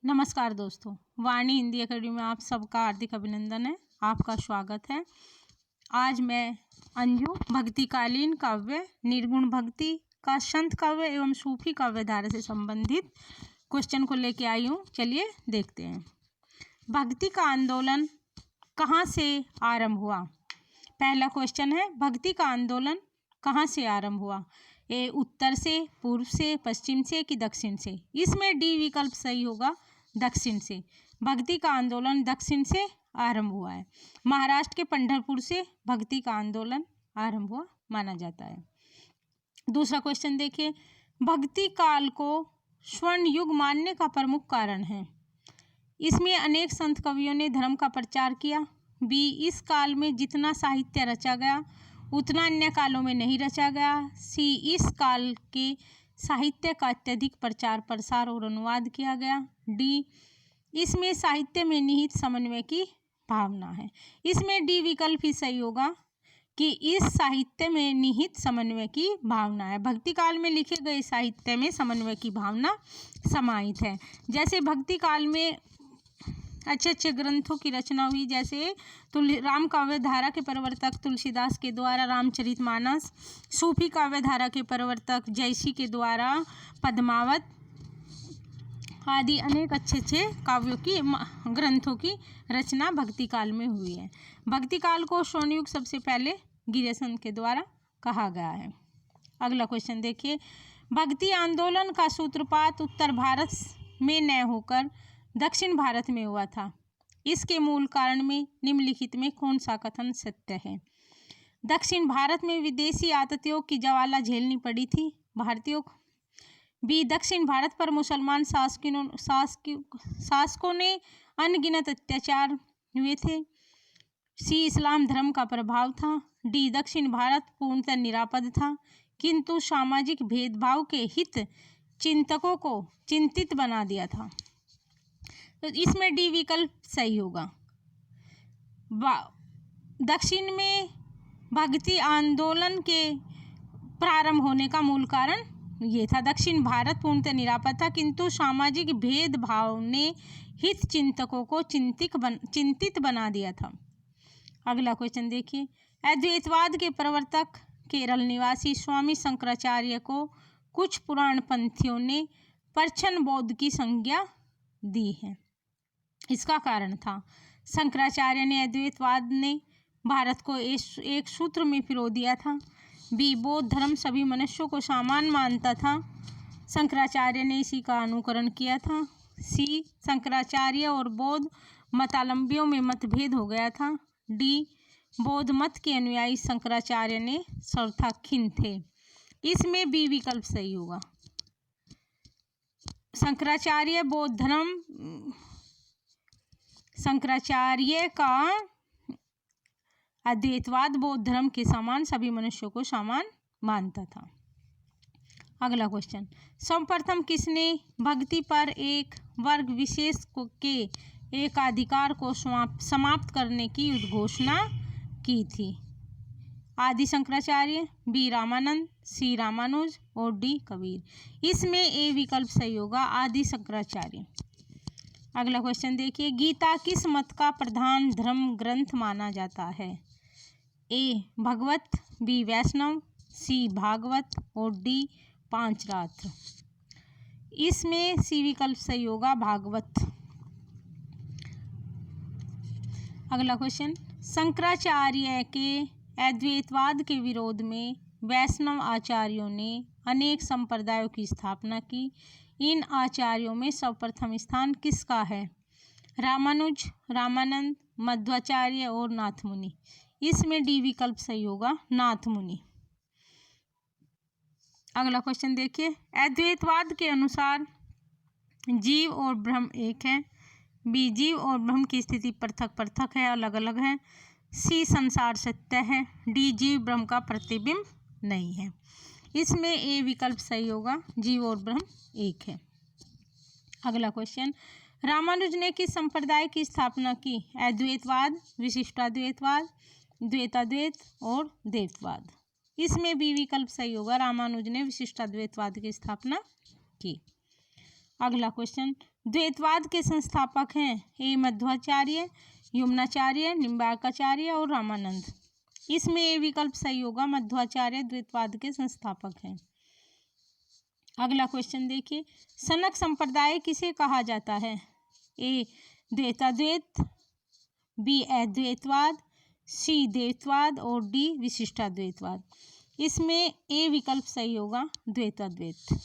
नमस्कार दोस्तों, वाणी हिंदी अकेडमी में आप सबका हार्दिक अभिनंदन है। आपका स्वागत है। आज मैं अंजू भक्तिकालीन काव्य, निर्गुण भक्ति का संत काव्य एवं सूफी काव्य धारा से संबंधित क्वेश्चन को लेके आई हूँ। चलिए देखते हैं। भक्ति का आंदोलन कहाँ से आरंभ हुआ? पहला क्वेश्चन है, भक्ति का आंदोलन कहाँ से आरंभ हुआ? ए उत्तर से, पूर्व से, पश्चिम से कि दक्षिण से? इसमें डी विकल्प सही होगा, दक्षिण से। भक्ति का आंदोलन दक्षिण से आरंभ हुआ है। महाराष्ट्र के पंढरपुर से भक्ति का आंदोलन आरंभ हुआ माना जाता है। दूसरा क्वेश्चन देखिए, भक्ति काल को स्वर्ण युग मानने का प्रमुख कारण है? इसमें अनेक संत कवियों ने धर्म का प्रचार किया। बी, इस काल में जितना साहित्य रचा गया उतना अन्य कालों में नहीं रचा गया। सी, इस काल के साहित्य का अत्यधिक प्रचार प्रसार और अनुवाद किया गया। डी, इसमें साहित्य में निहित समन्वय की भावना है। इसमें डी विकल्प ही सही होगा कि इस साहित्य में निहित समन्वय की भावना है। भक्ति काल में लिखे गए साहित्य में समन्वय की भावना समाहित है। जैसे भक्ति काल में अच्छे अच्छे ग्रंथों की रचना हुई, जैसे राम काव्य धारा के प्रवर्तक तुलसीदास के द्वारा रामचरितमानस, सूफी काव्य धारा के प्रवर्तक जयसी के द्वारा पद्मावत आदि अनेक अच्छे अच्छे काव्यों की ग्रंथों की रचना भक्ति काल में हुई है। भक्ति काल को स्वर्ण युग सबसे पहले गिरिसन के द्वारा कहा गया है। अगला क्वेश्चन देखिए, भक्ति आंदोलन का सूत्रपात उत्तर भारत में न होकर दक्षिण भारत में हुआ था। इसके मूल कारण में निम्नलिखित में कौन सा कथन सत्य है? दक्षिण भारत में विदेशी आतिथ्यों की ज्वाला झेलनी पड़ी थी भारतीयों को। बी, दक्षिण भारत पर मुसलमान शासकों ने अनगिनत अत्याचार हुए थे। सी, इस्लाम धर्म का प्रभाव था। डी, दक्षिण भारत पूर्णतः निरापद था किंतु सामाजिक भेदभाव के हित चिंतकों को चिंतित बना दिया था। तो इसमें डी विकल्प सही होगा। दक्षिण में भक्ति आंदोलन के प्रारंभ होने का मूल कारण ये था, दक्षिण भारत पूर्णतः निरापद था किंतु सामाजिक भेदभाव ने हित चिंतकों को चिंतित बना दिया था। अगला क्वेश्चन देखिए, अद्वैतवाद के प्रवर्तक केरल निवासी स्वामी शंकराचार्य को कुछ पुराणपंथियों ने परछन बौद्ध की संज्ञा दी है। इसका कारण था, शंकराचार्य ने अद्वैतवाद ने भारत को एक सूत्र में पिरो दिया था। बी, बौद्ध धर्म सभी मनुष्यों को समान मानता था। शंकराचार्य ने इसी का अनुकरण किया था। सी, शंकराचार्य और बौद्ध मतावलंबियों में मतभेद हो गया था। डी, बौद्ध मत के अनुयायी शंकराचार्य ने सर्वथा-खिन थे। इसमें बी विकल्प सही होगा। शंकराचार्य का अद्वैतवाद बौद्ध धर्म के समान सभी मनुष्यों को समान मानता था। अगला क्वेश्चन, सर्वप्रथम किसने भक्ति पर एक वर्ग विशेष के एकाधिकार को समाप्त करने की उद्घोषणा की थी? आदि शंकराचार्य, बी रामानंद, सी रामानुज और डी कबीर। इसमें ए विकल्प सही होगा, आदि शंकराचार्य। अगला क्वेश्चन देखिए, गीता किस मत का प्रधान धर्म ग्रंथ माना जाता है? ए भगवत, बी वैष्णव, सी भागवत और डी पांचरात्र। इसमें सी विकल्प सही होगा, भागवत। अगला क्वेश्चन, शंकराचार्य के अद्वैतवाद के विरोध में वैष्णव आचार्यों ने अनेक संप्रदायों की स्थापना की। इन आचार्यों में सर्वप्रथम स्थान किसका है? रामानुज, रामानंद, मध्वाचार्य और नाथ मुनि। इसमें डी विकल्प सही होगा, नाथ मुनि। अगला क्वेश्चन देखिए, अद्वैतवाद के अनुसार जीव और ब्रह्म एक है। बी, जीव और ब्रह्म की स्थिति पृथक पृथक है, अलग अलग है। सी, संसार सत्य है। डी, जीव ब्रह्म का प्रतिबिंब नहीं है। इसमें ए विकल्प सही होगा, जीव और ब्रह्म एक है। अगला क्वेश्चन, रामानुज ने किस संप्रदाय की स्थापना की? अद्वैतवाद, विशिष्टाद्वैतवाद, द्वैताद्वैत और द्वैतवाद। इसमें बी विकल्प सही होगा, रामानुज ने विशिष्टाद्वैतवाद की स्थापना की। अगला क्वेश्चन, द्वैतवाद के संस्थापक हैं? ए मध्वाचार्य, यमुनाचार्य, निम्बार्काचार्य और रामानंद। इसमें ए विकल्प सही होगा, मध्वाचार्य द्वैतवाद के संस्थापक हैं। अगला क्वेश्चन देखिए, सनक संप्रदाय किसे कहा जाता है? ए द्वैताद्वैत, बी अद्वैतवाद, सी द्वैतवाद और डी विशिष्टाद्वैतवाद। इसमें ए विकल्प सही होगा, द्वैताद्वैत।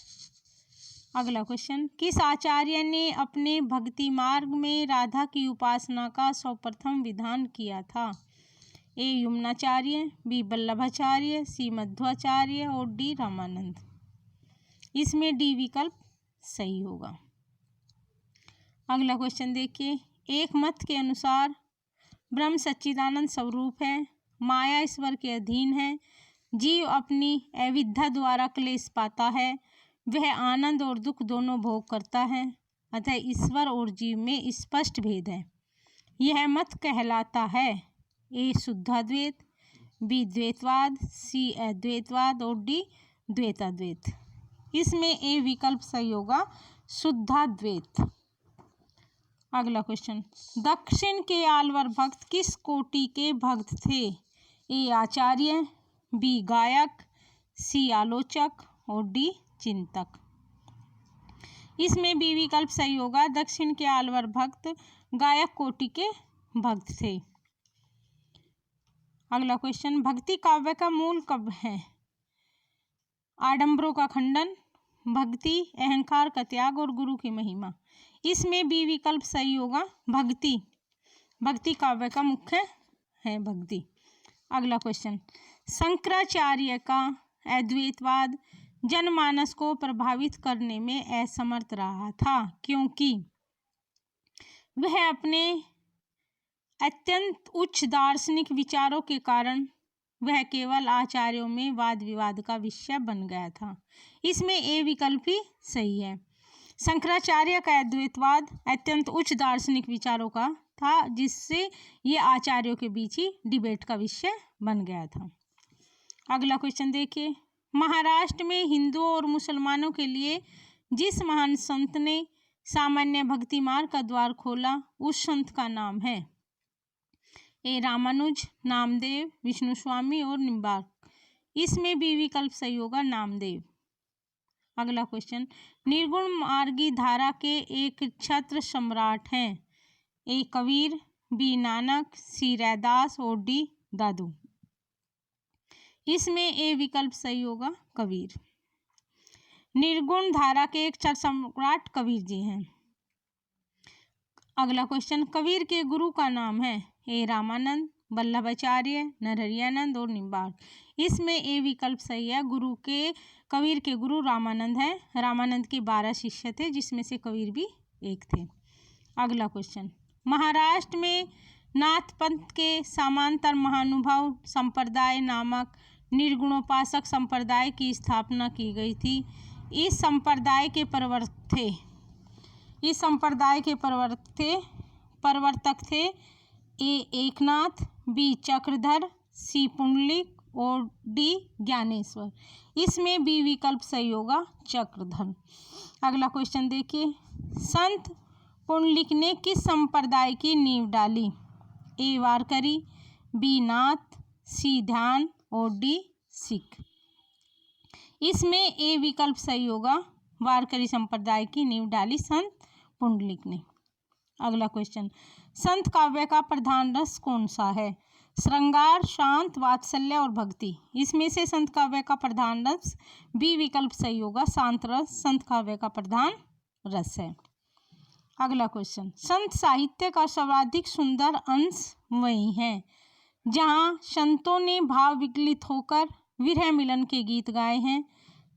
अगला क्वेश्चन, किस आचार्य ने अपने भक्ति मार्ग में राधा की उपासना का सर्वप्रथम विधान किया था? ए यमुनाचार्य, बी वल्लभाचार्य, सी मध्वाचार्य और डी रामानंद। इसमें डी विकल्प सही होगा। अगला क्वेश्चन देखिए, एक मत के अनुसार ब्रह्म सच्चिदानंद स्वरूप है, माया ईश्वर के अधीन है, जीव अपनी अविद्या द्वारा क्लेश पाता है, वह आनंद और दुख दोनों भोग करता है, अतः ईश्वर और जीव में स्पष्ट भेद है। यह मत कहलाता है ए शुद्धाद्वैत, बी द्वैतवाद, सी अद्वैतवाद और डी द्वैताद्वैत। इसमें ए विकल्प सही होगा, शुद्धाद्वैत। अगला क्वेश्चन, दक्षिण के आल्वर भक्त किस कोटि के भक्त थे? ए आचार्य, बी गायक, सी आलोचक और डी चिंतक। इसमें बी विकल्प सही होगा, दक्षिण के आल्वर भक्त गायक कोटि के भक्त थे। अगला क्वेश्चन, भक्ति काव्य का मूल कब है? आडंबरों का खंडन, भक्ति, अहंकार का त्याग और गुरु की महिमा। इसमें बी विकल्प सही होगा, भक्ति काव्य का मुख्य है भक्ति। अगला क्वेश्चन, शंकराचार्य का अद्वैतवाद जनमानस को प्रभावित करने में असमर्थ रहा था, क्योंकि वह अपने अत्यंत उच्च दार्शनिक विचारों के कारण वह केवल आचार्यों में वाद विवाद का विषय बन गया था। इसमें ए विकल्प ही सही है। शंकराचार्य का अद्वैतवाद अत्यंत उच्च दार्शनिक विचारों का था, जिससे ये आचार्यों के बीच ही डिबेट का विषय बन गया था। अगला क्वेश्चन देखिए, महाराष्ट्र में हिंदुओं और मुसलमानों के लिए जिस महान संत ने सामान्य भक्ति मार्ग का द्वार खोला, उस संत का नाम है? ए रामानुज, नामदेव, विष्णु स्वामी और निम्बार्क। इसमें बी विकल्प सही होगा, नामदेव। अगला क्वेश्चन, निर्गुण मार्गी धारा के एक छत्र सम्राट हैं? ए कबीर, बी नानक, सी रैदास और डी दादू। इसमें ए विकल्प सही होगा, कबीर। निर्गुण धारा के एक छत्र सम्राट कबीर जी हैं। अगला क्वेश्चन, कबीर के गुरु का नाम है? ए रामानंद, वल्लभाचार्य, नरहरियानंद और निम्बार्क। इसमें ए विकल्प सही है, कबीर के गुरु रामानंद हैं। रामानंद के 12 शिष्य थे, जिसमें से कबीर भी एक थे। अगला क्वेश्चन, महाराष्ट्र में नाथ पंथ के समांतर महानुभाव संप्रदाय नामक निर्गुणोपासक संप्रदाय की स्थापना की गई थी। इस संप्रदाय के प्रवर्तक थे ए एकनाथ, बी चक्रधर, सी पुंडलिक और डी ज्ञानेश्वर। इसमें बी विकल्प सही होगा, चक्रधर। अगला क्वेश्चन देखिए, संत पुंडलिक ने किस संप्रदाय की नींव डाली? ए वारकरी, बी नाथ, सी ध्यान और डी सिख। इसमें ए विकल्प सही होगा, वारकरी संप्रदाय की नींव डाली संत पुंडलिक ने। अगला क्वेश्चन, संत काव्य का प्रधान रस कौन सा है? श्रृंगार, शांत, वात्सल्य और भक्ति। इसमें से संत काव्य का प्रधान रस बी विकल्प सही होगा, शांत रस संत काव्य का प्रधान रस है। अगला क्वेश्चन, संत साहित्य का सर्वाधिक सुंदर अंश वही है जहाँ संतों ने भाव विकलित होकर विरह मिलन के गीत गाए हैं,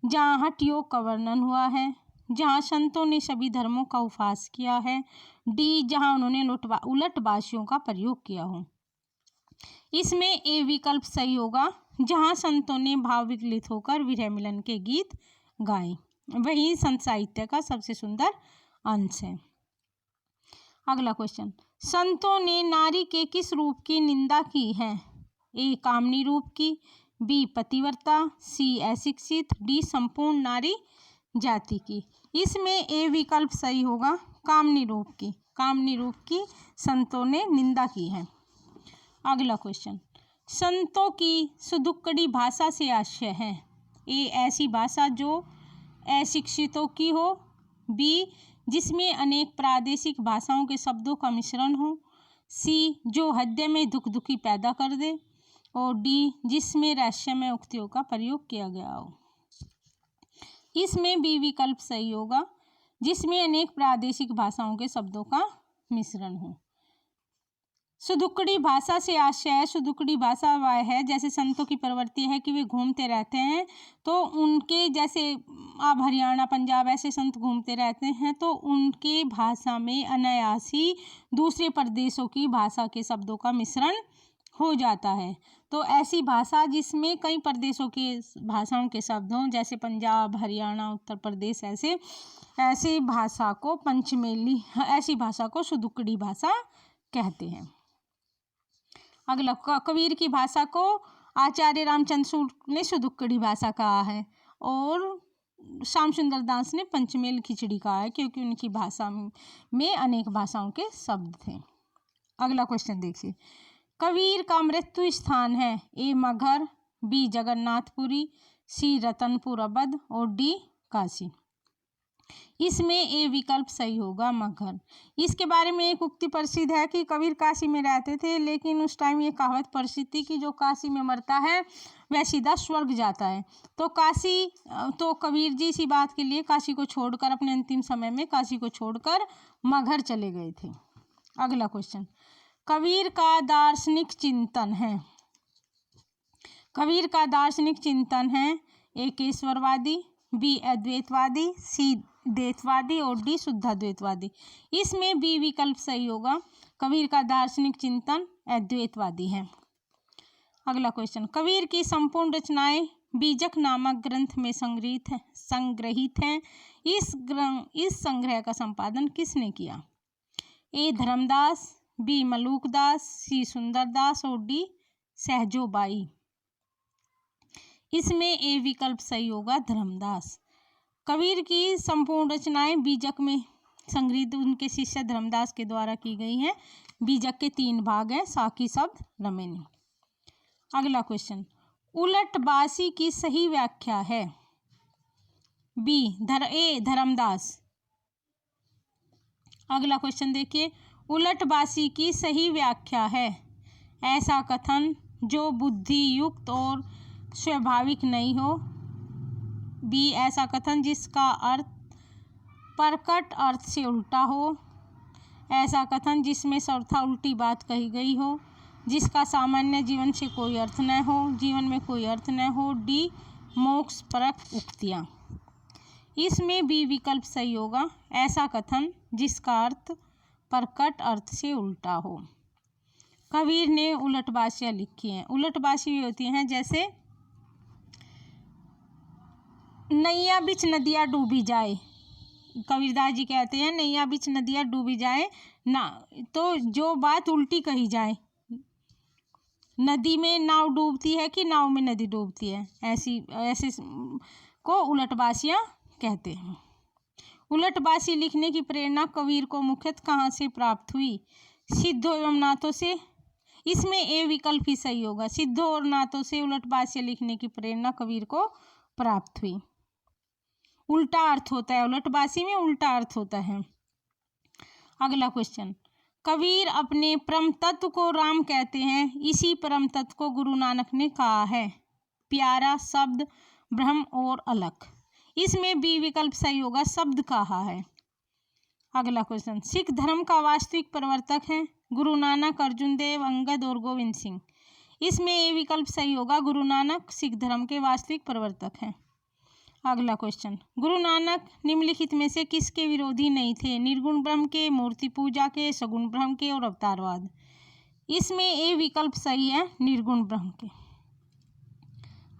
जहाँ हठ योग का वर्णन हुआ है, जहाँ संतों ने सभी धर्मों का उपहास किया है, डी जहाँ उन्होंने उलटबाजियों का प्रयोग किया हो। इसमें ए विकल्प सही होगा, जहाँ संतों ने भाव विकलित होकर विरह मिलन के गीत गाए, वही संत साहित्य का सबसे सुंदर अंश है। अगला क्वेश्चन, संतों ने नारी के किस रूप की निंदा की है? ए कामनी रूप की, बी पतिव्रता, सी अशिक्षित, डी संपूर्ण नारी जाति की। इसमें ए विकल्प सही होगा, कामनी रूप की। कामनी रूप की संतों ने निंदा की है। अगला क्वेश्चन, संतों की सुदुक्कड़ी भाषा से आशय है। ए ऐसी भाषा जो अशिक्षितों की हो, बी जिसमें अनेक प्रादेशिक भाषाओं के शब्दों का मिश्रण हो, सी जो हृदय में दुख दुखी पैदा कर दे, और डी जिसमें रहस्यमय उक्तियों का प्रयोग किया गया हो। इसमें बी विकल्प सही होगा, जिसमें अनेक प्रादेशिक भाषाओं के शब्दों का मिश्रण हो। सुदुक्कड़ी भाषा से आशय है, सुदुक्कड़ी भाषा वह है, जैसे संतों की प्रवृत्ति है कि वे घूमते रहते हैं, तो उनके जैसे अब हरियाणा पंजाब ऐसे संत घूमते रहते हैं, तो उनके भाषा में अनायास ही दूसरे प्रदेशों की भाषा के शब्दों का मिश्रण हो जाता है। तो ऐसी भाषा जिसमें कई प्रदेशों के भाषाओं के शब्द हों, जैसे पंजाब, हरियाणा, उत्तर प्रदेश, ऐसी भाषा को पंचमेली, ऐसी भाषा को सुदुक्कड़ी भाषा कहते हैं। अगला, कबीर की भाषा को आचार्य रामचंद्र सूत्र ने सुदुक्कड़ी भाषा कहा है और श्याम सुंदर दास ने पंचमेल खिचड़ी कहा है, क्योंकि उनकी भाषा में अनेक भाषाओं के शब्द थे। अगला क्वेश्चन देखिए, कबीर का मृत्यु स्थान है। ए मगहर, बी जगन्नाथपुरी, सी रतनपुर अवध और डी काशी। इसमें ए विकल्प सही होगा, मगहर। इसके बारे में एक उक्ति प्रसिद्ध है कि कबीर काशी में रहते थे, लेकिन उस टाइम ये कहावत प्रसिद्ध थी कि जो काशी में मरता है वह सीधा स्वर्ग जाता है। तो कबीर जी इसी बात के लिए काशी को छोड़कर, अपने अंतिम समय में काशी को छोड़कर मगहर चले गए थे। अगला क्वेश्चन, कबीर का दार्शनिक चिंतन है। कबीर का दार्शनिक चिंतन है, ए केशवरवादी, बी अद्वैतवादी, सी द्वैतवादी और डी शुद्धाद्वैतवादी। इसमें बी विकल्प सही होगा, कबीर का दार्शनिक चिंतन अद्वैतवादी है। अगला क्वेश्चन, कबीर की संपूर्ण रचनाएं बीजक नामक ग्रंथ में संग्रहित हैं। इस संग्रह का संपादन किसने किया? ए धर्मदास, बी मलूकदास, सी सुंदरदास और डी सहजोबाई। इसमें ए विकल्प सही होगा, धर्मदास। कबीर की संपूर्ण रचनाएं बीजक में संग्रहित उनके शिष्य धर्मदास के द्वारा की गई हैं। बीजक के 3 भाग हैं, साकी, शब्द, रमेनी। अगला क्वेश्चन, उलटबासी की सही व्याख्या है। बी ए धर्मदास। अगला क्वेश्चन देखिए, उलटबासी की सही व्याख्या है, ऐसा कथन जो बुद्धि युक्त और स्वाभाविक नहीं हो। बी ऐसा कथन जिसका अर्थ प्रकट अर्थ से उल्टा हो। ऐसा कथन जिसमें सर्वथा उल्टी बात कही गई हो, जिसका सामान्य जीवन से कोई अर्थ न हो, जीवन में कोई अर्थ न हो। डी मोक्ष परक उक्तियाँ। इसमें बी विकल्प सही होगा, ऐसा कथन जिसका अर्थ प्रकट अर्थ से उल्टा हो। कबीर ने उलटबासियाँ लिखी हैं। उलटबासी होती हैं जैसे नैया बिच नदिया डूबी जाए। कबीरदास जी कहते हैं नैया बिच नदिया डूबी जाए ना, तो जो बात उल्टी कही जाए, नदी में नाव डूबती है कि नाव में नदी डूबती है, ऐसे को उलटबासियाँ कहते हैं। उलटबासी लिखने की प्रेरणा कबीर को मुख्यतः कहाँ से प्राप्त हुई? सिद्धों एवं नाथों से। इसमें ए विकल्प ही सही होगा, सिद्धों और नाथों से उलटबासी लिखने की प्रेरणा कबीर को प्राप्त हुई। उल्टा अर्थ होता है, उलटबासी में उल्टा अर्थ होता है। अगला क्वेश्चन, कबीर अपने परम तत्व को राम कहते हैं, इसी परम तत्व को गुरु नानक ने कहा है, प्यारा, शब्द, ब्रह्म और अलख। इसमें बी विकल्प सही होगा, शब्द कहा है। अगला क्वेश्चन, सिख धर्म का वास्तविक प्रवर्तक है गुरु नानक, अर्जुन देव, अंगद और गोविंद सिंह। इसमें ए विकल्प सही होगा, गुरु नानक सिख धर्म के वास्तविक प्रवर्तक हैं। अगला क्वेश्चन, गुरु नानक निम्नलिखित में से किसके विरोधी नहीं थे? निर्गुण ब्रह्म के, मूर्ति पूजा के, सगुण ब्रह्म के और अवतारवाद। इसमें ए विकल्प सही है, निर्गुण ब्रह्म के।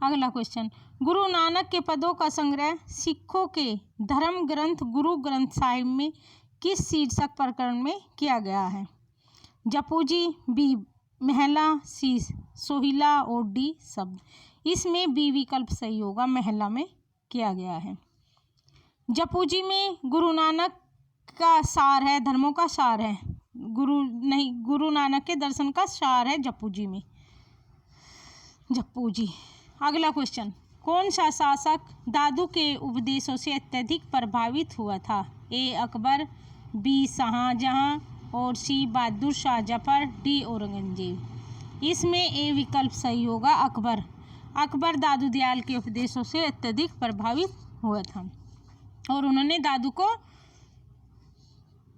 अगला क्वेश्चन, गुरु नानक के पदों का संग्रह सिखों के धर्म ग्रंथ गुरु ग्रंथ साहिब में किस शीर्षक प्रकरण में किया गया है? जपूजी, बी महला, सी सोहिला और डी शब्द। इसमें बी विकल्प सही होगा, महला में किया गया है। जपूजी में गुरु नानक का सार है, धर्मों का सार है, गुरु नानक के दर्शन का सार है जपूजी में, जपूजी। अगला क्वेश्चन, कौन सा शासक दादू के उपदेशों से अत्यधिक प्रभावित हुआ था? ए अकबर, बी शाहजहां और सी बहादुर शाह जफर, डी औरंगजेब। इसमें ए विकल्प सही होगा, अकबर। अकबर दादू दयाल के उपदेशों से अत्यधिक प्रभावित हुआ था और उन्होंने दादू को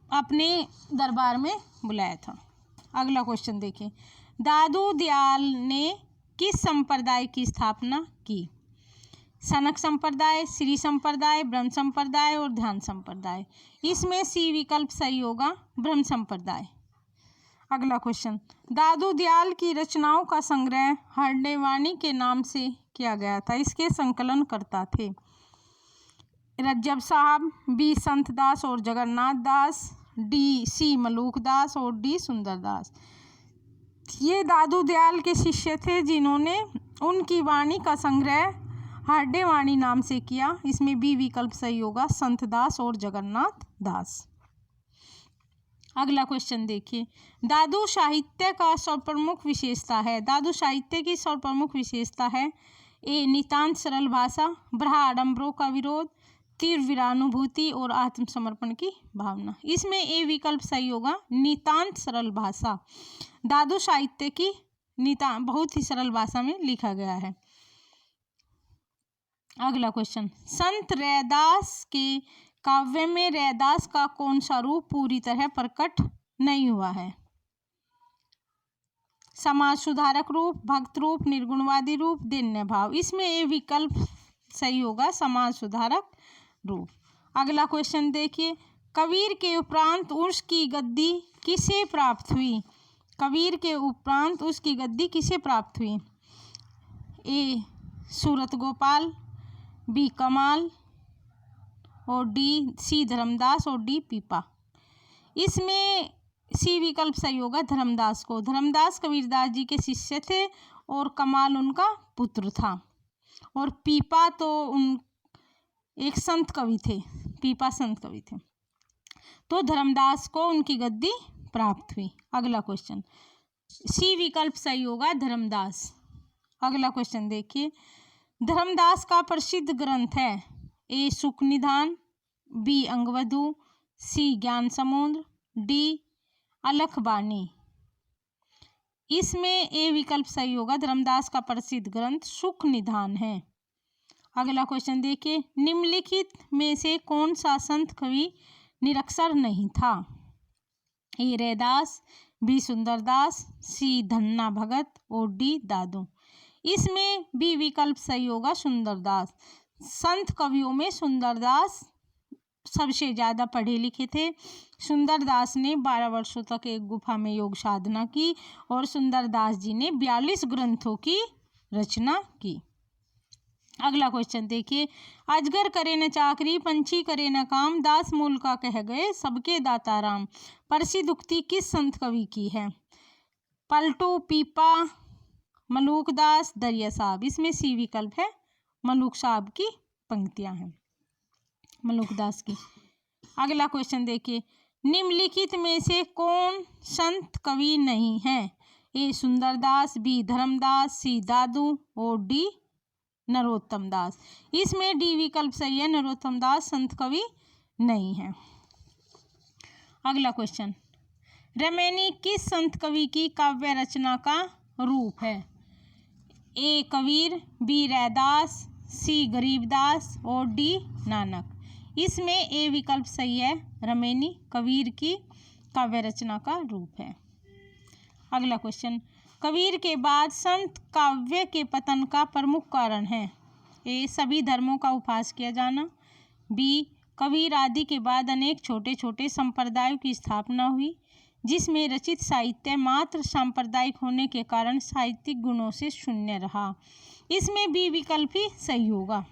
अपने दरबार में बुलाया था। अगला क्वेश्चन देखिए, दादू दयाल ने किस संप्रदाय की स्थापना की? सनक संप्रदाय, श्री संप्रदाय, ब्रह्म संप्रदाय और ध्यान संप्रदाय। इसमें सी विकल्प सही होगा, ब्रह्म संप्रदाय। अगला क्वेश्चन, दादू दयाल की रचनाओं का संग्रह हरडेवाणी के नाम से किया गया था। इसके संकलन करता थे रज्जब साहब, बी संत दास और जगन्नाथ दास, डी सी मलूक दास और डी सुंदर दास। ये दादू दयाल के शिष्य थे जिन्होंने उनकी वाणी का संग्रह हरडेवाणी नाम से किया। इसमें बी विकल्प सही होगा, संत दास और जगन्नाथ दास। अगला क्वेश्चन देखिए, दादू साहित्य का सर्वप्रमुख विशेषता है। दादू साहित्य की सर्वप्रमुख विशेषता है ए नितांत सरल भाषा, ब्रहा आडंबरों का विरोध, तीव्र वीरानुभूति और आत्मसमर्पण की भावना। इसमें ए विकल्प सही होगा, नितांत सरल भाषा। दादू साहित्य की बहुत ही सरल भाषा में लिखा गया है। अगला क्वेश्चन, संत रैदास के काव्य में रैदास का कौन सा रूप पूरी तरह प्रकट नहीं हुआ है? समाज सुधारक रूप, भक्त रूप, निर्गुणवादी रूप, दैन्य भाव। इसमें ए विकल्प सही होगा, समाज सुधारक रूप। अगला क्वेश्चन देखिए, कबीर के उपरांत उसकी गद्दी किसे प्राप्त हुई? कबीर के उपरांत उसकी गद्दी किसे प्राप्त हुई? ए सूरत गोपाल, बी कमाल और डी सी धर्मदास और डी पीपा। इसमें सी विकल्प सही होगा, धर्मदास को। धर्मदास कबीरदास जी के शिष्य थे और कमाल उनका पुत्र था और पीपा तो एक संत कवि थे, पीपा संत कवि थे। तो धर्मदास को उनकी गद्दी प्राप्त हुई। अगला क्वेश्चन, सी विकल्प सही होगा, धर्मदास। अगला क्वेश्चन देखिए, धर्मदास का प्रसिद्ध ग्रंथ है ए सुख निधान, बी अंगवधु, सी ज्ञान समुद्र, डी अलख बानी। इसमें ए विकल्प सही होगा, धर्मदास का प्रसिद्ध ग्रंथ सुख निधान है। अगला क्वेश्चन देखिए, निम्नलिखित में से कौन सा संत कवि निरक्षर नहीं था? ए रैदास, बी सुंदरदास, सी धन्ना भगत और डी दादू। इसमें बी विकल्प सही होगा, सुंदरदास। संत कवियों में सुंदरदास सबसे ज़्यादा पढ़े लिखे थे। सुंदरदास ने 12 वर्षों तक एक गुफा में योग साधना की और सुंदरदास जी ने 42 ग्रंथों की रचना की। अगला क्वेश्चन देखिए, अजगर करे न चाकरी, पंछी करे न काम, दास मूल का कह गए सबके दाता राम। प्रसिद्ध उक्ति किस संत कवि की है? पलटू, पीपा, मलूक दास, दरिया साहब। इसमें सी विकल्प है, मलूक साहब की पंक्तियां हैं, मलूक दास की। अगला क्वेश्चन देखिए, निम्नलिखित में से कौन संत कवि नहीं है? ए सुंदरदास, बी धर्मदास, सी दादू और डी नरोत्तम दास। इसमें डी विकल्प सही है, नरोत्तम दास संत कवि नहीं है। अगला क्वेश्चन, रमैनी किस संत कवि की काव्य रचना का रूप है? ए कबीर, बी रैदास, सी गरीबदास और डी नानक। इसमें ए विकल्प सही है, रमैनी कबीर की काव्य रचना का रूप है। अगला क्वेश्चन, कबीर के बाद संत काव्य के पतन का प्रमुख कारण है? ए सभी धर्मों का उपहास किया जाना, बी कबीर आदि के बाद अनेक छोटे छोटे संप्रदायों की स्थापना हुई जिसमें रचित साहित्य मात्र सांप्रदायिक होने के कारण साहित्यिक गुणों से शून्य रहा। इसमें बी विकल्प ही सही होगा,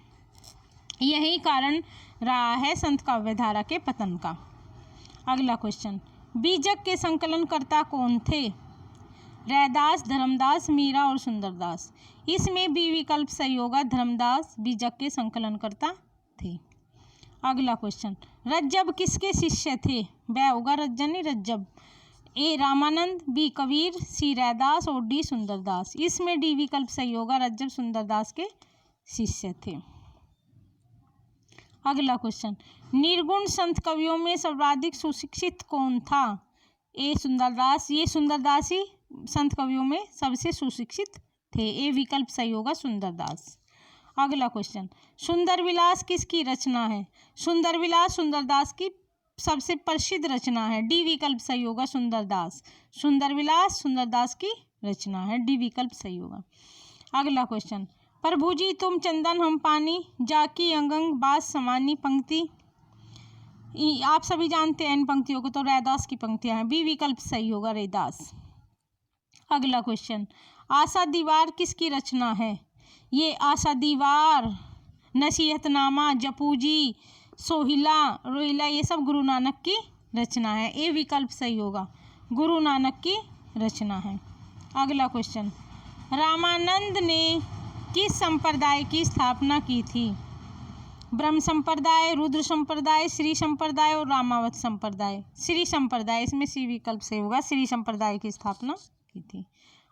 यही कारण रहा है संत काव्य धारा के पतन का। अगला क्वेश्चन, बीजक के संकलनकर्ता कौन थे? रैदास, धर्मदास, मीरा और सुंदरदास। इसमें बी विकल्प सही होगा, धर्मदास बीजक के संकलनकर्ता थे। अगला क्वेश्चन, रज्जब किसके शिष्य थे? वह होगा रज्जनी रज्जब। ए रामानंद, बी कबीर, सी रैदास और डी सुंदरदास। इसमें डी विकल्प सही होगा, रज्जब सुंदरदास के शिष्य थे। अगला क्वेश्चन, निर्गुण संत कवियों में सर्वाधिक सुशिक्षित कौन था? ए सुंदरदास, ये सुंदरदास ही संत कवियों में सबसे सुशिक्षित थे। ए विकल्प सही होगा, सुंदरदास। अगला क्वेश्चन, सुंदर विलास किसकी रचना है? सुंदर विलास सुंदरदास की सबसे प्रसिद्ध रचना है। डी विकल्प सही होगा, सुंदरदास। सुंदर विलास सुंदरदास की रचना है, डी विकल्प सही होगा। अगला क्वेश्चन, प्रभु जी तुम चंदन हम पानी, जाकी अंग अंग बात समानी। पंक्ति आप सभी जानते हैं इन पंक्तियों को, तो रैदास की पंक्तियां हैं। बी विकल्प सही होगा, रैदास। अगला क्वेश्चन, आशा दीवार किसकी रचना है? ये आशा दीवार, नसीहतनामा, जपूजी, सोहिला, रोहिला, ये सब गुरु नानक की रचना है। ए विकल्प सही होगा, गुरु नानक की रचना है। अगला क्वेश्चन, रामानंद ने किस संप्रदाय की स्थापना की थी? ब्रह्म संप्रदाय, रुद्र संप्रदाय, श्री संप्रदाय और रामावत संप्रदाय। श्री संप्रदाय, इसमें सी विकल्प सही होगा, श्री संप्रदाय की स्थापना की थी।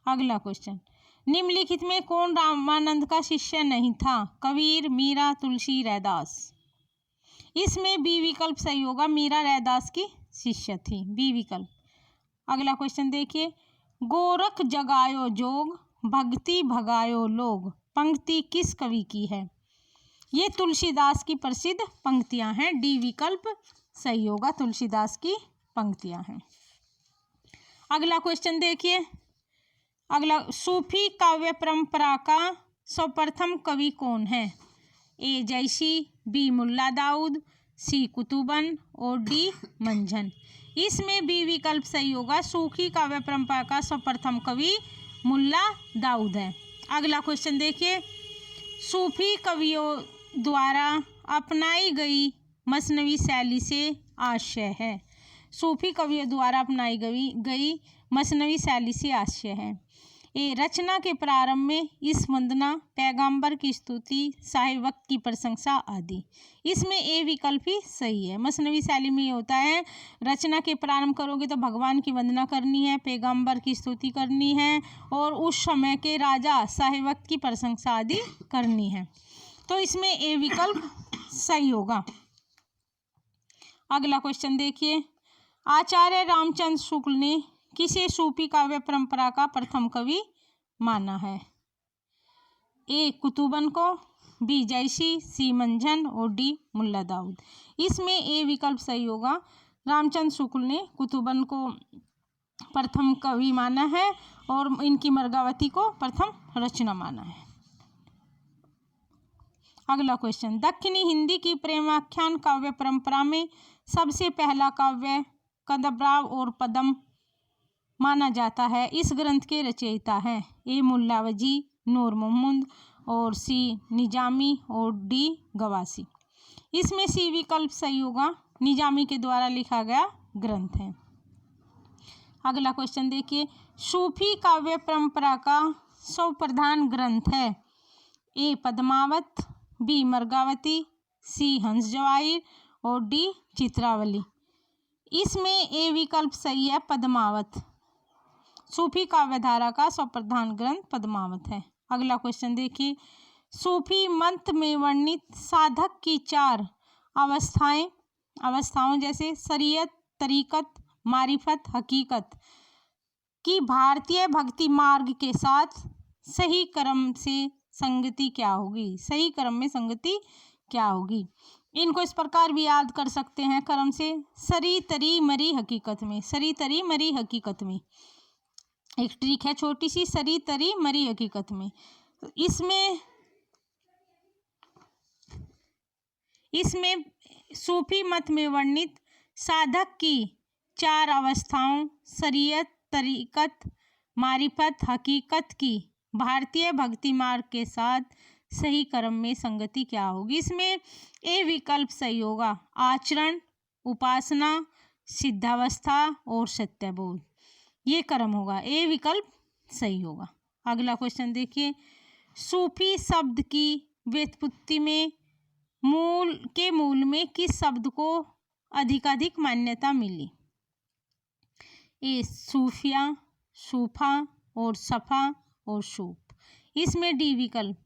अगला क्वेश्चन, निम्नलिखित में कौन रामानंद का शिष्य नहीं था? कबीर, मीरा, तुलसी, रैदास। इसमें बी विकल्प सही होगा, मीरा रैदास की शिष्य थी, बी विकल्प। अगला क्वेश्चन देखिए, गोरख जगायो जोग, भक्ति भगायो लोग। पंक्ति किस कवि की है? ये तुलसीदास की प्रसिद्ध पंक्तियां हैं, डी विकल्प सही होगा, तुलसीदास की पंक्तियां हैं। अगला क्वेश्चन देखिए, अगला, सूफी काव्य परंपरा का सर्वप्रथम कवि कौन है? ए जैसी, बी मुल्ला दाऊद, सी कुतुबन और डी मंझन। इसमें बी विकल्प सही होगा, सूफी काव्य परंपरा का सर्वप्रथम कवि मुल्ला दाऊद है। अगला क्वेश्चन देखिए, सूफी कवियों द्वारा अपनाई गई मसनवी शैली से आशय है। सूफी कवियों द्वारा अपनाई गई मसनवी शैली से आशय है। ए रचना के प्रारंभ में इस वंदना, पैगंबर की स्तुति, साहिब वक्त की प्रशंसा आदि। इसमें ए विकल्प ही सही है। मसनवी शैली में ये होता है, रचना के प्रारंभ करोगे तो भगवान की वंदना करनी है, पैगंबर की स्तुति करनी है और उस समय के राजा साहिब वक्त की प्रशंसा आदि करनी है, तो इसमें ए विकल्प सही होगा। अगला क्वेश्चन देखिए, आचार्य रामचंद्र शुक्ल ने किसे सूफी काव्य परंपरा का प्रथम कवि माना है? ए कुतुबन को, बी जैसी, सी मंझन और डी मुल्ला दाऊद। इसमें ए विकल्प सही होगा, रामचंद्र शुक्ल ने कुतुबन को प्रथम कवि माना है और इनकी मर्गावती को प्रथम रचना माना है। अगला क्वेश्चन, दक्षिणी हिंदी की प्रेमाख्यान काव्य परंपरा में सबसे पहला काव्य कदंबराव और पद्म माना जाता है। इस ग्रंथ के रचयिता हैं ए मुल्ला वजी, नूर मोहम्मद और सी निजामी और डी गवासी। इसमें सी विकल्प सही होगा, निजामी के द्वारा लिखा गया ग्रंथ है। अगला क्वेश्चन देखिए, सूफी काव्य परंपरा का सर्वप्रधान ग्रंथ है। ए पद्मावत, बी मर्गावती, सी हंस जवाहिर और डी चित्रावली। इसमें ए विकल्प सही है, पद्मावत। सूफी काव्यधारा का सर्वप्रधान ग्रंथ पद्मावत है। अगला क्वेश्चन देखिए, सूफी मत में वर्णित साधक की 4 अवस्थाओं जैसे शरीयत, तरीकत, मारिफत, हकीकत की भारतीय भक्ति मार्ग के साथ सही क्रम से संगति क्या होगी? सही क्रम में संगति क्या होगी? इनको इस प्रकार भी याद कर सकते हैं क्रम से, सरी तरी मरी हकीकत में। सरी तरी मरी हकीकत में एक ट्रिक है छोटी सी, सरी तरी मरी हकीकत में। इसमें सूफी मत में वर्णित साधक की 4 अवस्थाओं शरीयत, तरीकत, मारिफत, हकीकत की भारतीय भक्ति मार्ग के साथ सही क्रम में संगति क्या होगी? इसमें ए विकल्प सही होगा, आचरण, उपासना, सिद्धावस्था और सत्यबोध। ये क्रम होगा, ए विकल्प सही होगा। अगला क्वेश्चन देखिए, सूफी शब्द की व्युत्पत्ति में मूल में किस शब्द को अधिकाधिक मान्यता मिली? ए सूफिया, सूफा और सफा और सूप। इसमें डी विकल्प,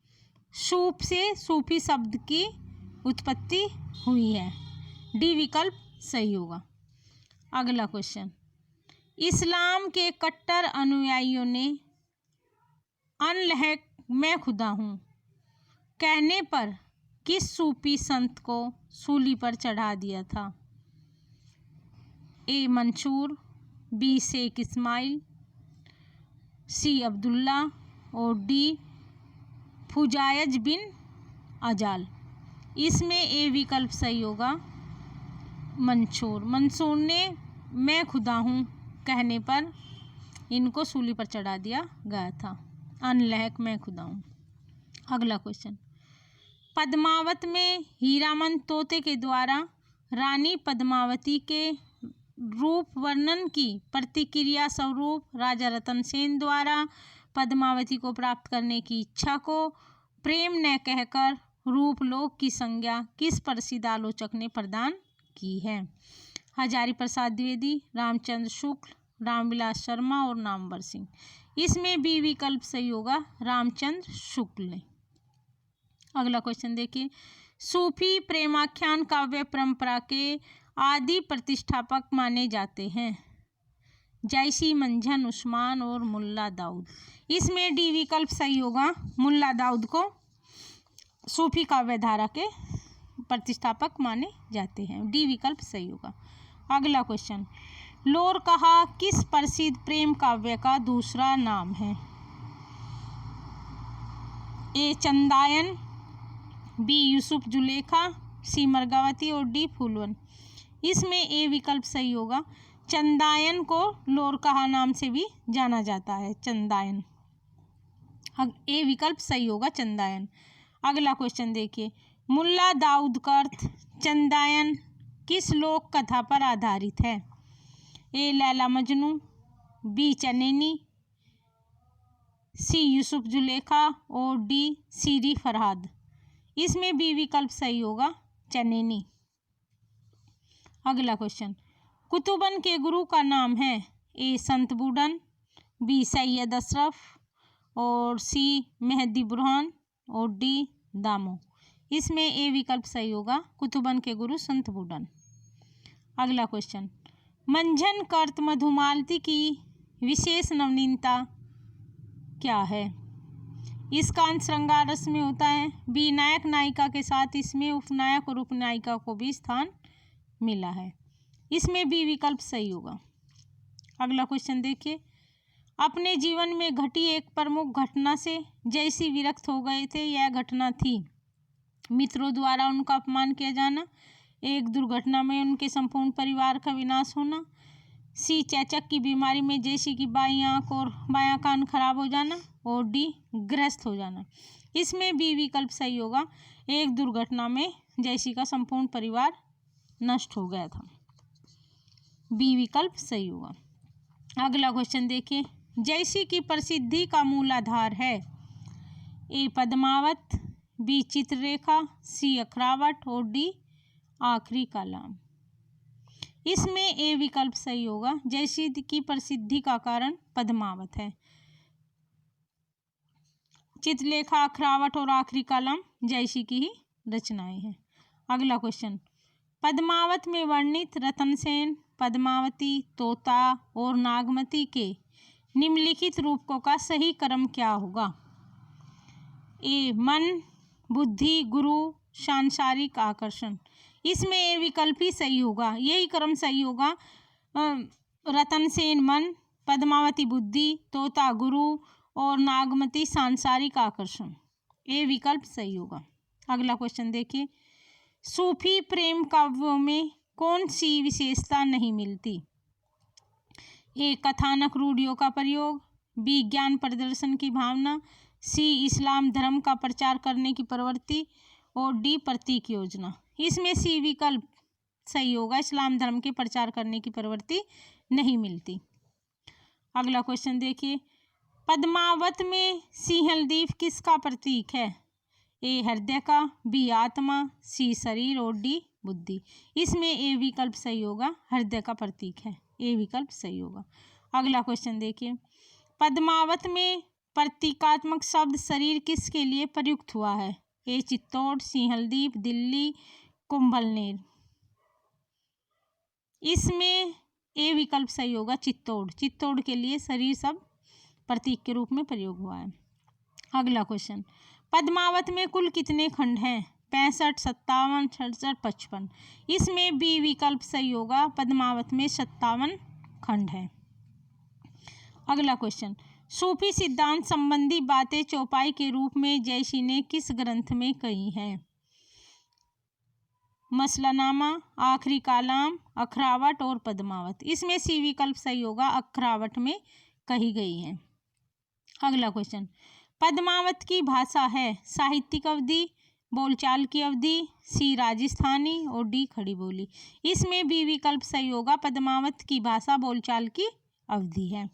सूप से सूफी शब्द की उत्पत्ति हुई है। डी विकल्प सही होगा। अगला क्वेश्चन, इस्लाम के कट्टर अनुयायियों ने अनलहक मैं खुदा हूँ कहने पर किस सूफी संत को सूली पर चढ़ा दिया था? ए मंसूर, बी शेख इस्माइल, सी अब्दुल्ला और डी फुजायज बिन अजाल। इसमें ए विकल्प सही होगा, मंसूर ने मैं खुदा हूँ कहने पर इनको सूली पर चढ़ा दिया गया था। अनलहक मैं खुदा हूँ। अगला क्वेश्चन, पद्मावत में हीरामन तोते के द्वारा रानी पद्मावती के रूप वर्णन की प्रतिक्रिया स्वरूप राजा रतन सेन द्वारा पद्मावती को प्राप्त करने की इच्छा को प्रेम न कहकर रूपलोक की संज्ञा किस प्रसिद्ध आलोचक ने प्रदान की है? हजारी प्रसाद द्विवेदी, रामचंद्र शुक्ल, रामविलास शर्मा और नामवर सिंह। इसमें बी विकल्प सही होगा, रामचंद्र शुक्ल ने। अगला क्वेश्चन देखिए, सूफी प्रेमाख्यान काव्य परंपरा के आदि प्रतिष्ठापक माने जाते हैं जैसी मंझन उस्मान और मुल्ला दाऊद। इसमें डी विकल्प सही होगा, मुल्ला दाऊद को सूफी काव्य धारा के प्रतिष्ठापक माने जाते हैं। डी विकल्प सही होगा। अगला क्वेश्चन, लोरकहा किस प्रसिद्ध प्रेम काव्य का दूसरा नाम है? ए चंदायन, बी यूसुफ जुलेखा, सी मर्गावती और डी फूलवन। इसमें ए विकल्प सही होगा, चंदायन को लोरकहा नाम से भी जाना जाता है, चंदायन। ए विकल्प सही होगा, चंदायन। अगला क्वेश्चन देखिए, मुल्ला दाऊद का अर्थ चंदायन किस लोक कथा पर आधारित है? ए लैला मजनू, बी चनैनी, सी यूसुफ जुलेखा और डी सीरी फरहाद। इसमें बी विकल्प सही होगा, चनैनी। अगला क्वेश्चन, कुतुबन के गुरु का नाम है? ए संत बूढ़न, बी सैयद अशरफ और सी मेहदी बुरहान और डी दामो। इसमें ए विकल्प सही होगा, कुतुबन के गुरु संत बूढ़न। अगला क्वेश्चन, मंझन कर्त मधुमालती की विशेष नवीनता क्या है? इसका अंत श्रृंगार रस में होता है। बी नायक नायिका के साथ इसमें उपनायक और उपनायिका को भी स्थान मिला है। इसमें बी विकल्प सही होगा। अगला क्वेश्चन देखिए, अपने जीवन में घटी एक प्रमुख घटना से जैसी विरक्त हो गए थे, यह घटना थी मित्रों द्वारा उनका अपमान किया जाना, एक दुर्घटना में उनके संपूर्ण परिवार का विनाश होना, सी चेचक की बीमारी में जैसी की बाईं आंख और बायां कान खराब हो जाना और डी ग्रस्त हो जाना। इसमें बी विकल्प सही होगा, एक दुर्घटना में जैसी का संपूर्ण परिवार नष्ट हो गया था। बी विकल्प सही होगा। अगला क्वेश्चन देखिए, जैसी की प्रसिद्धि का मूलाधार है? ए पद्मावत, बी चित्ररेखा, सी अखरावट और डी आखिरी कलाम। इसमें ए विकल्प सही होगा, जैसी की प्रसिद्धि का कारण पद्मावत है। चित्रलेखा, अखरावट और आखिरी कलाम जैसी की ही रचनाएं हैं। अगला क्वेश्चन, पद्मावत में वर्णित रतनसेन, पद्मावती, तोता और नागमती के निम्नलिखित रूपकों का सही क्रम क्या होगा? ए मन, बुद्धि, गुरु, सांसारिक आकर्षण। इसमें ए विकल्प ही सही होगा, यही क्रम सही होगा। रतनसेन मन, पद्मावती बुद्धि, तोता गुरु और नागमती सांसारिक आकर्षण। ए विकल्प सही होगा। अगला क्वेश्चन देखिए, सूफी प्रेम काव्यों में कौन सी विशेषता नहीं मिलती? ए कथानक रूढ़ियों का प्रयोग, बी ज्ञान प्रदर्शन की भावना, सी इस्लाम धर्म का प्रचार करने की प्रवृत्ति और डी प्रतीक योजना। इसमें सी विकल्प सही होगा, इस्लाम धर्म के प्रचार करने की प्रवृत्ति नहीं मिलती। अगला क्वेश्चन देखिए, पद्मावत में सिंहलदीप किसका प्रतीक है? ए हृदय का, बी आत्मा, सी शरीर और डी बुद्धि। इसमें ए विकल्प सही होगा, हृदय का प्रतीक है, ए विकल्प सही होगा। अगला क्वेश्चन देखिए, पद्मावत में प्रतीकात्मक शब्द शरीर किसके लिए प्रयुक्त हुआ है? ए चित्तौड़, सी हल्दीप, दिल्ली, कुंभलनेर। इसमें ए विकल्प सही होगा, चित्तौड़। चित्तौड़ के लिए शरीर शब्द प्रतीक के रूप में प्रयोग हुआ है। अगला क्वेश्चन, पद्मावत में कुल कितने खंड हैं? 65, 57, 66, 55। इसमें बी विकल्प सही होगा, पद्मावत में 57 खंड है। अगला क्वेश्चन, सूफी सिद्धांत संबंधी बातें चौपाई के रूप में जयसी ने किस ग्रंथ में कही हैं? मसलानामा, आखिरी कालाम, अखरावट और पद्मावत। इसमें सी विकल्प सही होगा, अखरावट में कही गई है। अगला क्वेश्चन, पद्मावत की भाषा है साहित्यिक अवधि, बोलचाल की अवधि, सी राजस्थानी और डी खड़ी बोली। इसमें बी विकल्प सही होगा, पद्मावत की भाषा बोलचाल की अवधि है।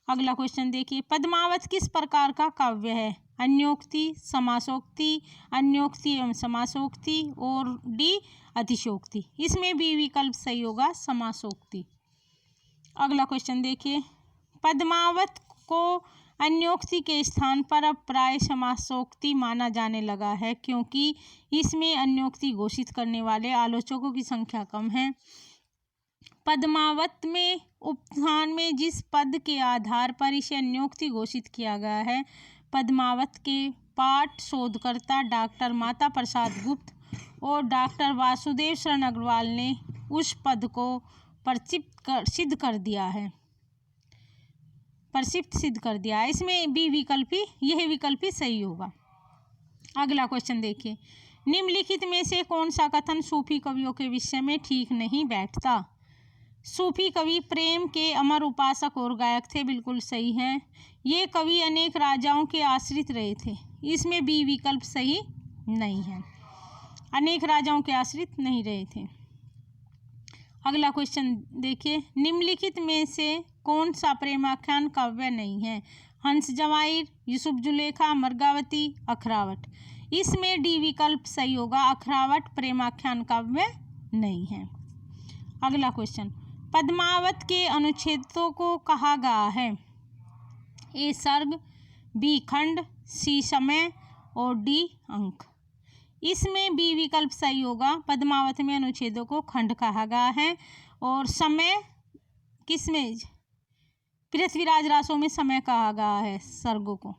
अगला क्वेश्चन देखिए, पद्मावत किस प्रकार का काव्य है? अन्योक्ति, समासोक्ति, अन्योक्ति एवं समासोक्ति और डी अतिशोक्ति। इसमें बी विकल्प सही होगा, समासोक्ति। अगला क्वेश्चन देखिए, पद्मावत को अन्योक्ति के स्थान पर अब प्राय समासोक्ति माना जाने लगा है, क्योंकि इसमें अन्योक्ति घोषित करने वाले आलोचकों की संख्या कम है। पद्मावत में उपस्थान में जिस पद के आधार पर इसे अन्योक्ति घोषित किया गया है, पद्मावत के पाठ शोधकर्ता डॉक्टर माता प्रसाद गुप्त और डॉक्टर वासुदेव शरण अग्रवाल ने उस पद को प्रक्षिप्त सिद्ध कर दिया है। इसमें बी विकल्प ही, यह विकल्प ही सही होगा। अगला क्वेश्चन देखिए, निम्नलिखित में से कौन सा कथन सूफी कवियों के विषय में ठीक नहीं बैठता? सूफी कवि प्रेम के अमर उपासक और गायक थे, बिल्कुल सही है। ये कवि अनेक राजाओं के आश्रित रहे थे। इसमें बी विकल्प सही नहीं है, अनेक राजाओं के आश्रित नहीं रहे थे। अगला क्वेश्चन देखिए, निम्नलिखित में से कौन सा प्रेमाख्यान काव्य नहीं है? हंस जवाहिर, यूसुफ जुलेखा, मर्गावती, अखरावट। इसमें डी विकल्प सही होगा, अखरावट प्रेमाख्यान काव्य नहीं है। अगला क्वेश्चन, पद्मावत के अनुच्छेदों को कहा गया है? ए सर्ग, बी खंड, सी समय और डी अंक। इसमें बी विकल्प सही होगा, पद्मावत में अनुच्छेदों को खंड कहा गया है और समय किसमें, पृथ्वीराज रासों में समय कहा गया है सर्गों को।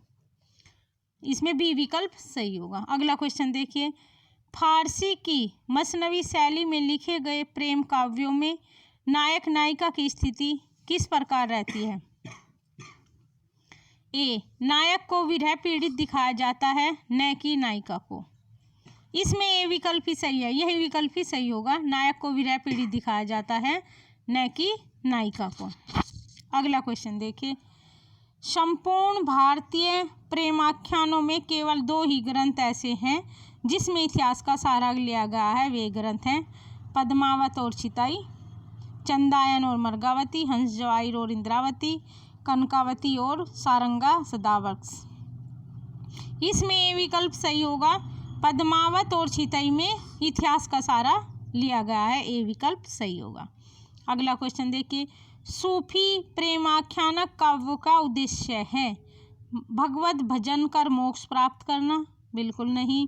इसमें बी विकल्प सही होगा। अगला क्वेश्चन देखिए, फारसी की मसनवी शैली में लिखे गए प्रेम काव्यों में नायक नायिका की स्थिति किस प्रकार रहती है? ए, नायक को विरह पीड़ित दिखाया जाता है, न कि नायिका को। इसमें ए विकल्प ही सही है, यही विकल्प ही सही होगा, नायक को विरह पीड़ित दिखाया जाता है, न कि नायिका को। अगला क्वेश्चन देखिए, संपूर्ण भारतीय प्रेमाख्यानों में केवल 2 ही ग्रंथ ऐसे हैं जिसमें इतिहास का सहारा लिया गया है। वे ग्रंथ हैं पद्मावत और चिताई, चंदायन और मर्गावती, हंस जवाहिर और इंद्रावती, कनकावती और सारंगा सदावर्क्स। इसमें ए विकल्प सही होगा, पद्मावत और चिताई में इतिहास का सहारा लिया गया है, ए विकल्प सही होगा। अगला क्वेश्चन देखिए, सूफी प्रेमाख्यानक काव्य का उद्देश्य है भगवत भजन कर मोक्ष प्राप्त करना, बिल्कुल नहीं।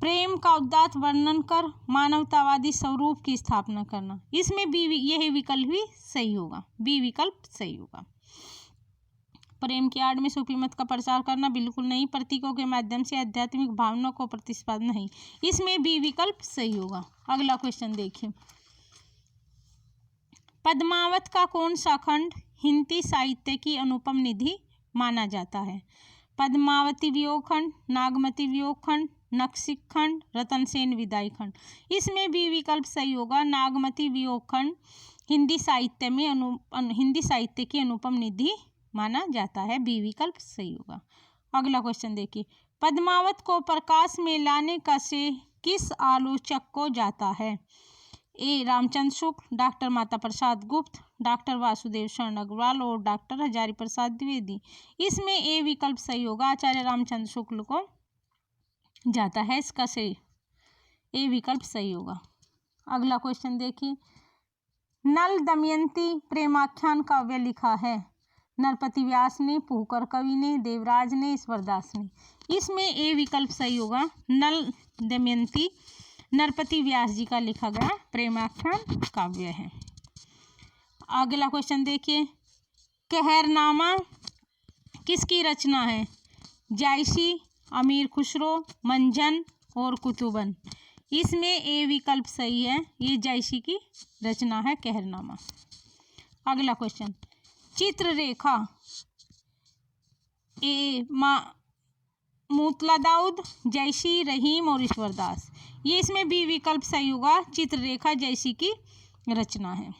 प्रेम का उदात्त वर्णन कर मानवतावादी स्वरूप की स्थापना करना। इसमें बी, यही विकल्प भी सही होगा, बी विकल्प सही होगा। प्रेम की आड़ में सूफी मत का प्रचार करना, बिल्कुल नहीं। प्रतीकों के माध्यम से आध्यात्मिक भावनाओं को प्रतिपादन नहीं, इसमें बी विकल्प सही होगा। अगला क्वेश्चन देखिए, पद्मावत का कौन सा खंड हिंदी साहित्य की अनुपम निधि माना जाता है? पद्मावती वियोग खंड, नागमती वियोग खंड, नक्सिक खंड, रतनसेन विदाई खंड। इसमें भी विकल्प सही होगा, नागमती वियोग खंड हिंदी साहित्य की अनुपम निधि माना जाता है, बी विकल्प सही होगा। अगला क्वेश्चन देखिए, पद्मावत को प्रकाश में लाने का श्रेय किस आलोचक को जाता है? ए रामचंद्र शुक्ल, डॉक्टर माता प्रसाद गुप्त, डॉक्टर वासुदेव शरण अग्रवाल और डॉक्टर हजारी प्रसाद द्विवेदी। इसमें ए विकल्प सही होगा, आचार्य रामचंद्र शुक्ल को जाता है। इसका सही ए विकल्प सही होगा। अगला क्वेश्चन देखिए, नल दमयंती प्रेमाख्यान काव्य लिखा है नरपति व्यास ने, पुहकर कवि ने, देवराज ने, ईश्वरदास ने। इसमें ए विकल्प सही होगा। नल दमयंती नरपति व्यास जी का लिखा गया प्रेमाख्यान काव्य है। अगला क्वेश्चन देखिए, कहरनामा किसकी रचना है? जायसी, अमीर खुसरो, मंझन और कुतुबन। इसमें ए विकल्प सही है, ये जायसी की रचना है कहरनामा। अगला क्वेश्चन, चित्ररेखा ए मुतला दाऊद, जायसी, रहीम और ईश्वरदास। ये इसमें बी विकल्प सही होगा, चित्ररेखा जायसी की रचना है।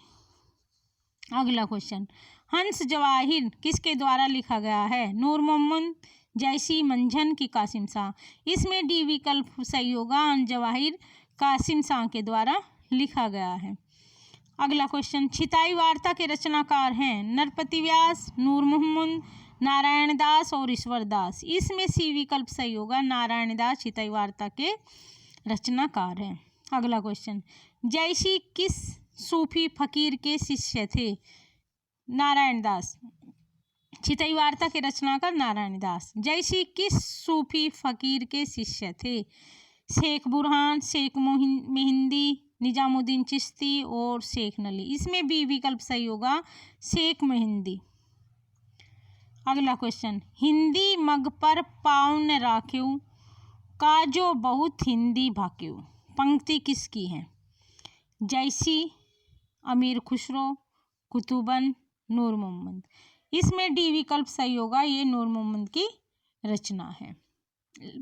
अगला क्वेश्चन, हंस जवाहिर किसके द्वारा लिखा गया है? नूर मोहम्मद, जायसी, मंझन की कासिम शाह। इसमें डी विकल्प सही होगा, हंस जवाहिर कासिम शाह के द्वारा लिखा गया है। अगला क्वेश्चन, छिताई वार्ता के रचनाकार हैं नरपति व्यास, नूर मोहम्मद, नारायण दास और ईश्वर दास। इसमें सी विकल्प सही होगा, नारायण दास छिताई वार्ता के रचनाकार हैं। अगला क्वेश्चन, जायसी किस सूफी फकीर के शिष्य थे? नारायण दास। छिताई वार्ता के रचनाकार नारायण दास। जायसी किस सूफी फकीर के शिष्य थे? शेख बुरहान, शेख मेहंदी, निजामुद्दीन चिश्ती और शेख नली। इसमें बी विकल्प सही होगा, शेख मेहंदी। अगला क्वेश्चन, हिंदी मग पर पाँव न राख्यू का जो बहुत हिंदी भाक्यू। पंक्ति किसकी है? जायसी, अमीर खुसरो, कुतुबन, नूर मोहम्मद। इसमें डी विकल्प सही होगा, ये नूर मोहम्मद की रचना है,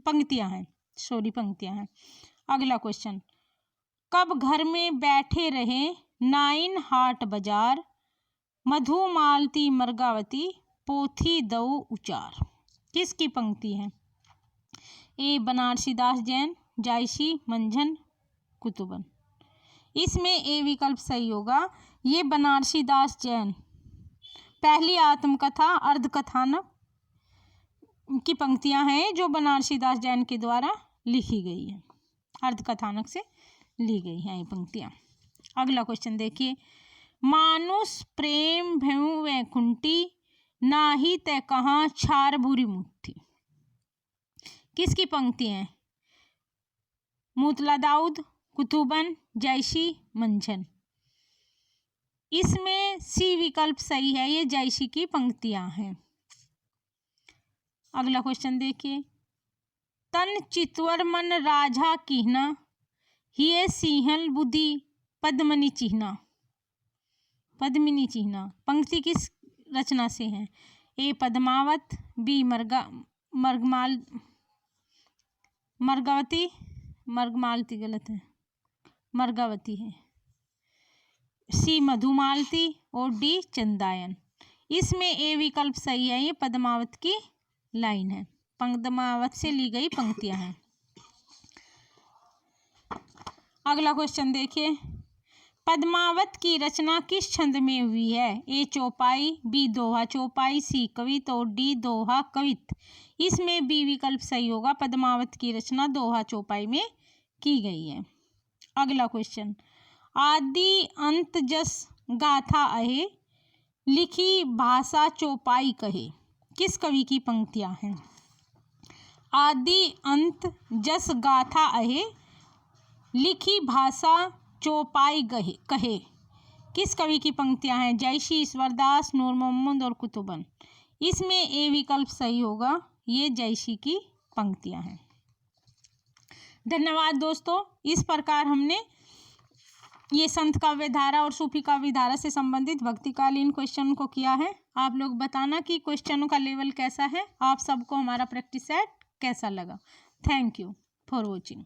पंक्तियां हैं, पंक्तियां हैं। अगला क्वेश्चन, कब घर में बैठे रहे नाइन हाट बाजार, मधुमालती मर्गावती, पोथी दऊ उचार। किसकी पंक्ति है? ए बनारसी दास जैन, जायसी, मंझन, कुतुबन। इसमें ए विकल्प सही होगा, ये बनारसी दास जैन पहली आत्मकथा अर्धकथानक की पंक्तियां हैं जो बनारसी दास जैन के द्वारा लिखी गई है, अर्धकथानक से ली गई हैं ये पंक्तियां। अगला क्वेश्चन देखिए, मानुष प्रेम भयु वैकुंठी, नाही तय कहाँ छार बुरी मुट्ठी। किसकी पंक्ति है? मुतला दाऊद, कुतुबन, जायसी, मंझन। इसमें सी विकल्प सही है, ये जायसी की पंक्तियां हैं। अगला क्वेश्चन देखिए, तन चितवर मन राझा किहना, हिये सिंहल बुद्धि पद्मिनी चिन्हा। पद्मिनी चिन्हा पंक्ति किस रचना से है? ए पद्मावत, बी मर्गावती गलत है, मर्गावती है, सी मधुमालती और डी चंदायन। इसमें ए विकल्प सही है, ये पद्मावत की लाइन है, पद्मावत से ली गई पंक्तियां हैं। अगला क्वेश्चन देखिए, पद्मावत की रचना किस छंद में हुई है? ए चौपाई, बी दोहा चौपाई, सी कवित और डी दोहा कवित। इसमें बी विकल्प सही होगा, पद्मावत की रचना दोहा चौपाई में की गई है। अगला क्वेश्चन, आदि अंत जस गाथा अहे, लिखी भाषा चौपाई कहे। किस कवि की पंक्तियां हैं? आदि अंत जस गाथा अहे, लिखी भाषा चौपाई कहे। किस कवि की पंक्तियां हैं? जायसी, ईश्वरदास, नूर मोहम्मद और कुतुबन। इसमें ए विकल्प सही होगा, ये जायसी की पंक्तियां हैं। धन्यवाद दोस्तों। इस प्रकार हमने ये संत काव्य धारा और सूफी काव्य धारा से संबंधित भक्तिकालीन क्वेश्चन को किया है। आप लोग बताना कि क्वेश्चनों का लेवल कैसा है, आप सबको हमारा प्रैक्टिस सेट कैसा लगा। Thank you for watching.